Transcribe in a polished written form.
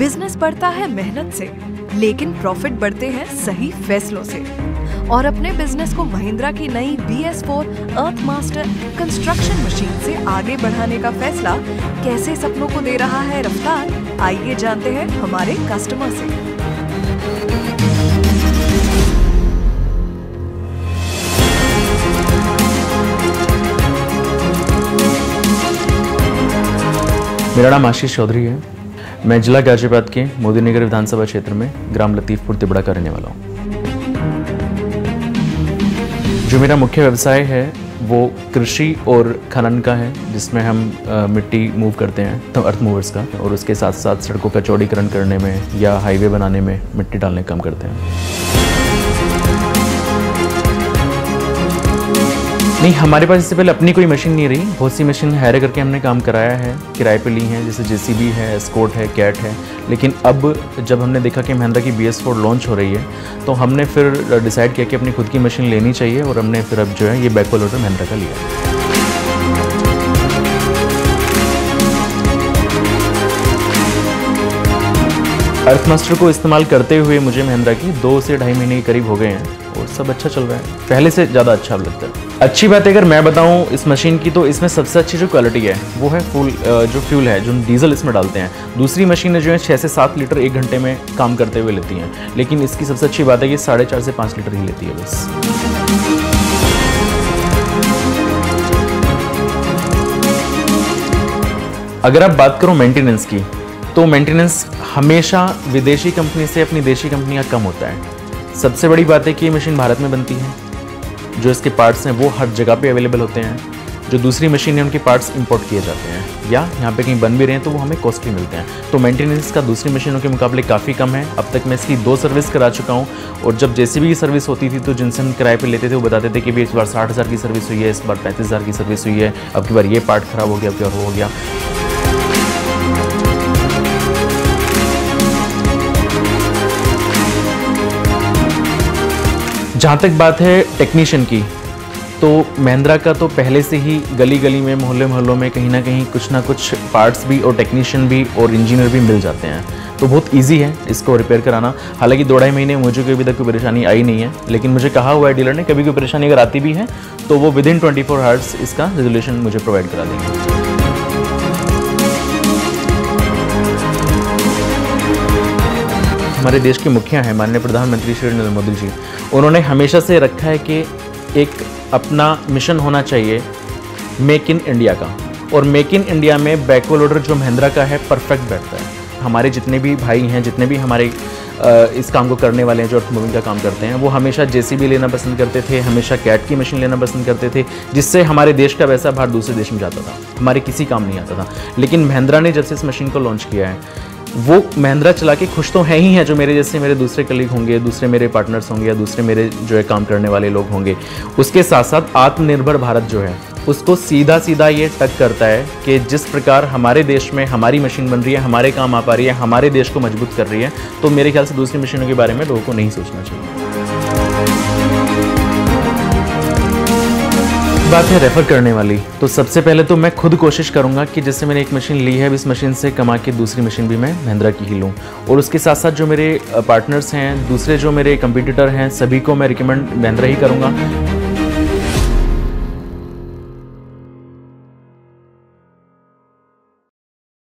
Business बढ़ता है मेहनत से, लेकिन प्रॉफिट बढ़ते हैं सही फैसलों से। और अपने बिजनेस को महिंद्रा की नई BS4 अर्थ मास्टर कंस्ट्रक्शन मशीन से आगे बढ़ाने का फैसला कैसे सपनों को दे रहा है रफ्तार, आइए जानते हैं हमारे कस्टमर से। मेरा नाम आशीष चौधरी है। मैं जिला गाजियाबाद के मोदीनगर विधानसभा क्षेत्र में ग्राम लतीफपुर तिबड़ा का रहने वाला हूँ। जो मेरा मुख्य व्यवसाय है वो कृषि और खनन का है, जिसमें हम मिट्टी मूव करते हैं, तो अर्थ मूवर्स का, और उसके साथ साथ सड़कों का चौड़ीकरण करने में या हाईवे बनाने में मिट्टी डालने का काम करते हैं। नहीं, हमारे पास इससे पहले अपनी कोई मशीन नहीं रही। बहुत सी मशीन हायर करके हमने काम कराया है, किराए पे ली हैं, जैसे JCB है, एस्कॉर्ट है, कैट है। लेकिन अब जब हमने देखा कि महिंद्रा की BS4 लॉन्च हो रही है, तो हमने फिर डिसाइड किया कि अपनी खुद की मशीन लेनी चाहिए, और हमने फिर अब जो है ये बैकहो लोडर महिंद्रा का लिया। अर्थ मास्टर को इस्तेमाल करते हुए मुझे महिंद्रा की 2 से ढाई महीने के करीब हो गए हैं, और सब अच्छा चल रहा है, पहले से ज़्यादा अच्छा लगता है। अच्छी बात है अगर मैं बताऊं इस मशीन की, तो इसमें सबसे अच्छी जो क्वालिटी है वो है जो फ्यूल है, जो डीजल इसमें डालते हैं। दूसरी मशीनें जो है 6 से 7 लीटर 1 घंटे में काम करते हुए लेती हैं, लेकिन इसकी सबसे अच्छी बात है कि 4.5 से 5 लीटर ही लेती है बस। अगर आप बात करो मेंटेनेंस की, तो मेंटेनेंस हमेशा विदेशी कंपनी से अपनी देशी कंपनी का कम होता है। सबसे बड़ी बात है कि ये मशीन भारत में बनती है, जो इसके पार्ट्स हैं वो हर जगह पे अवेलेबल होते हैं। जो दूसरी मशीन है उनके पार्ट्स इंपोर्ट किए जाते हैं, या यहाँ पे कहीं बन भी रहे हैं तो वो हमें कॉस्टली मिलते हैं। तो मेंटेनेंस का दूसरी मशीनों के मुकाबले काफ़ी कम है। अब तक मैं इसकी 2 सर्विस करा चुका हूँ, और जब JCB की सर्विस होती थी तो जिनसे हम किराए पे लेते थे वो बताते थे कि भाई इस बार 60,000 की सर्विस हुई है, इस बार 35,000 की सर्विस हुई है, अब की बार ये पार्ट खराब हो गया, अब की बार हो गया। जहाँ तक बात है टेक्नीशियन की, तो महिंद्रा का तो पहले से ही गली गली में, मोहल्ले मोहल्लों में कहीं ना कुछ पार्ट्स भी और टेक्नीशियन भी और इंजीनियर भी मिल जाते हैं। तो बहुत इजी है इसको रिपेयर कराना। हालांकि 2-2.5 महीने मुझे कोई अभी तक कोई परेशानी आई नहीं है, लेकिन मुझे कहा हुआ है डीलर ने कभी कोई परेशानी अगर आती भी है तो वो विदिन 24 आवर्स इसका रेजोल्यूशन मुझे प्रोवाइड करा देंगे। हमारे देश के मुखिया हैं माननीय प्रधानमंत्री श्री नरेंद्र मोदी जी, उन्होंने हमेशा से रखा है कि एक अपना मिशन होना चाहिए मेक इन इंडिया का, और मेक इन इंडिया में बैकहो लोडर जो महिंद्रा का है परफेक्ट बैठता है। हमारे जितने भी भाई हैं, जितने भी हमारे इस काम को करने वाले हैं जो अर्थ मूविंग का काम करते हैं, वो हमेशा JCB लेना पसंद करते थे, हमेशा कैट की मशीन लेना पसंद करते थे, जिससे हमारे देश का पैसा बाहर दूसरे देश में जाता था, हमारे किसी काम नहीं आता था। लेकिन महिंद्रा ने जब से इस मशीन को लॉन्च किया है, वो महिंद्रा चला के खुश तो हैं ही हैं, जो मेरे जैसे मेरे दूसरे कलीग होंगे, दूसरे मेरे पार्टनर्स होंगे, या दूसरे मेरे जो है काम करने वाले लोग होंगे। उसके साथ साथ आत्मनिर्भर भारत जो है उसको सीधा सीधा ये टच करता है कि जिस प्रकार हमारे देश में हमारी मशीन बन रही है, हमारे काम आ पा रही है, हमारे देश को मजबूत कर रही है, तो मेरे ख्याल से दूसरी मशीनों के बारे में लोगों को नहीं सोचना चाहिए। बात है रेफ़र करने वाली, तो सबसे पहले तो मैं खुद कोशिश करूंगा कि जैसे मैंने एक मशीन ली है, अब इस मशीन से कमा के दूसरी मशीन भी मैं महिंद्रा की ही लूँ, और उसके साथ साथ जो मेरे पार्टनर्स हैं, दूसरे जो मेरे कंपटीटर हैं, सभी को मैं रिकमेंड महिंद्रा ही करूंगा।